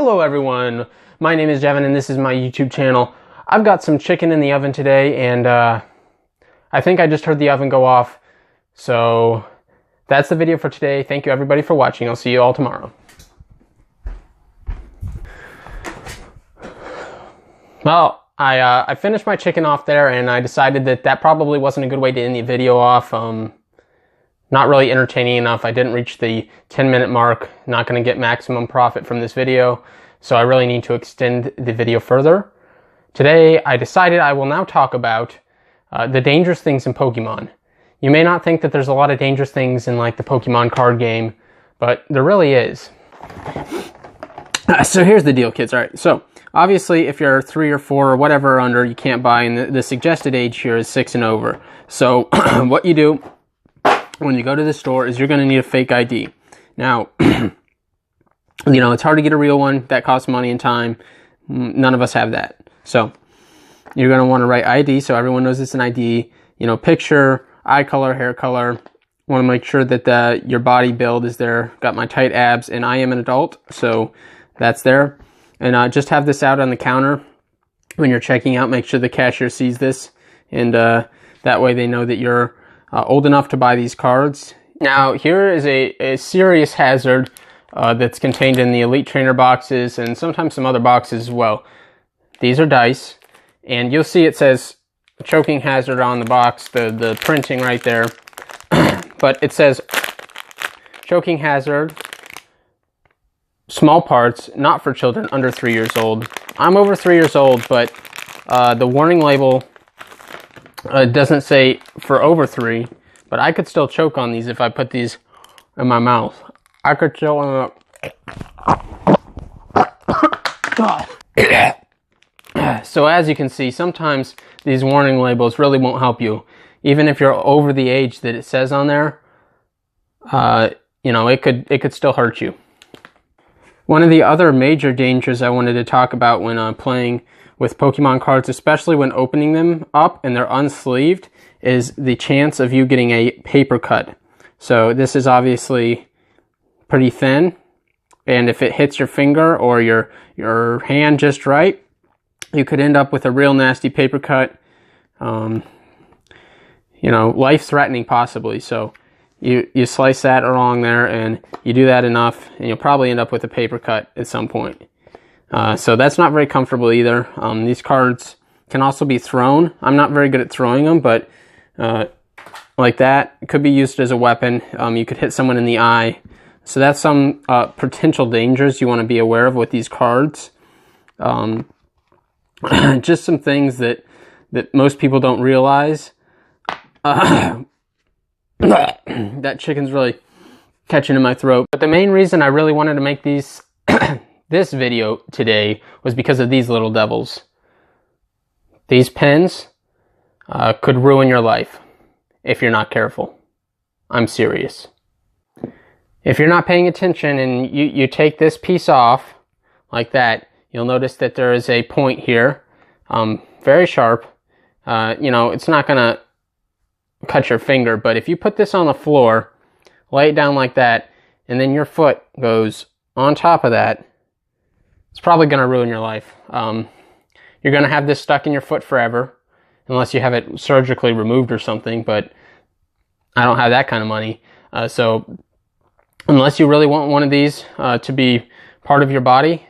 Hello everyone, my name is Jevin and this is my YouTube channel. I've got some chicken in the oven today and I think I just heard the oven go off. So that's the video for today. Thank you everybody for watching. I'll see you all tomorrow. Well, I finished my chicken off there and I decided that probably wasn't a good way to end the video off. Not really entertaining enough. I didn't reach the 10-minute mark. Not going to get maximum profit from this video, so I really need to extend the video further. Today, I decided I will now talk about the dangerous things in Pokemon. You may not think that there's a lot of dangerous things in like the Pokemon card game, but there really is. So here's the deal, kids. All right, so obviously if you're 3 or 4 or whatever under, you can't buy, and the suggested age here is 6 and over. So what you do when you go to the store is you're going to need a fake ID. Now, you know, it's hard to get a real one. That costs money and time. None of us have that. So you're going to want to write ID so everyone knows it's an ID. You know, picture, eye color, hair color. Want to make sure that your body build is there. Got my tight abs, and I am an adult, so that's there. And just have this out on the counter when you're checking out. Make sure the cashier sees this, and that way they know that you're old enough to buy these cards. Now, here is a serious hazard that's contained in the Elite Trainer boxes and sometimes some other boxes as well. These are dice, and you'll see it says choking hazard on the box, the printing right there. But it says choking hazard, small parts, not for children under 3 years old. I'm over 3 years old, but the warning label doesn't say for over 3, but I could still choke on these if I put these in my mouth. I could choke on them. So as you can see, sometimes these warning labels really won't help you. Even if you're over the age that it says on there, you know, it could still hurt you. One of the other major dangers I wanted to talk about when playing with Pokemon cards, especially when opening them up and they're unsleeved, is the chance of you getting a paper cut. So this is obviously pretty thin, and if it hits your finger or your hand just right, you could end up with a real nasty paper cut. You know, life-threatening possibly. So you slice that along there, and you do that enough, and you'll probably end up with a paper cut at some point. So that's not very comfortable either. These cards can also be thrown. I'm not very good at throwing them, but like that, it could be used as a weapon. You could hit someone in the eye. So that's some potential dangers you want to be aware of with these cards. Just some things that most people don't realize. That chicken's really catching in my throat. But the main reason I really wanted to make this video today was because of these little devils. These pens could ruin your life if you're not careful. I'm serious. If you're not paying attention and you take this piece off like that, you'll notice that there is a point here, very sharp. You know, it's not gonna cut your finger, but if you put this on the floor, lay it down like that, and then your foot goes on top of that, it's probably going to ruin your life. You're going to have this stuck in your foot forever, unless you have it surgically removed or something, but I don't have that kind of money. So unless you really want one of these to be part of your body,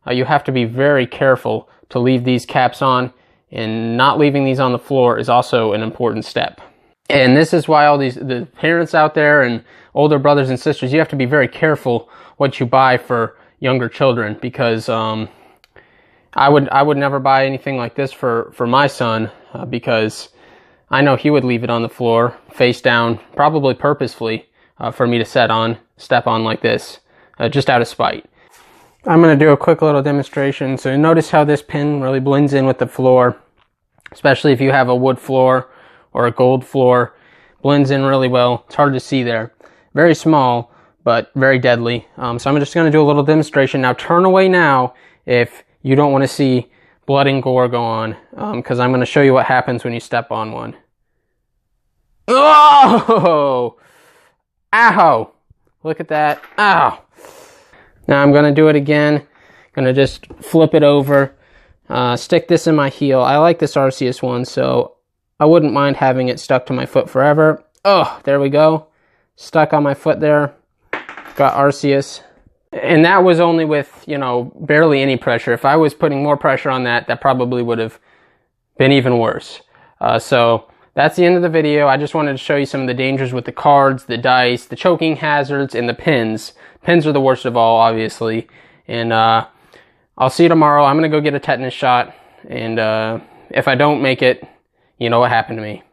you have to be very careful to leave these caps on, and not leaving these on the floor is also an important step. And this is why all the parents out there and older brothers and sisters, you have to be very careful what you buy for younger children, because I would never buy anything like this for my son, because I know he would leave it on the floor face down, probably purposefully, for me to step on like this, just out of spite. I'm going to do a quick little demonstration. So notice how this pin really blends in with the floor, especially if you have a wood floor or a gold floor. Blends in really well. It's hard to see there. Very small, but very deadly. So I'm just going to do a little demonstration. Now turn away now if you don't want to see blood and gore go on, because I'm going to show you what happens when you step on one. Oh! Ow! Look at that. Ow! Now I'm going to do it again. Gonna just flip it over, stick this in my heel. I like this Arceus one, so I wouldn't mind having it stuck to my foot forever. Oh, there we go. Stuck on my foot there. Got Arceus. And that was only with, you know, barely any pressure. If I was putting more pressure on that, that probably would have been even worse. So that's the end of the video. I just wanted to show you some of the dangers with the cards, the dice, the choking hazards, and the pins. Pins are the worst of all, obviously. And I'll see you tomorrow. I'm going to go get a tetanus shot. And if I don't make it, you know what happened to me.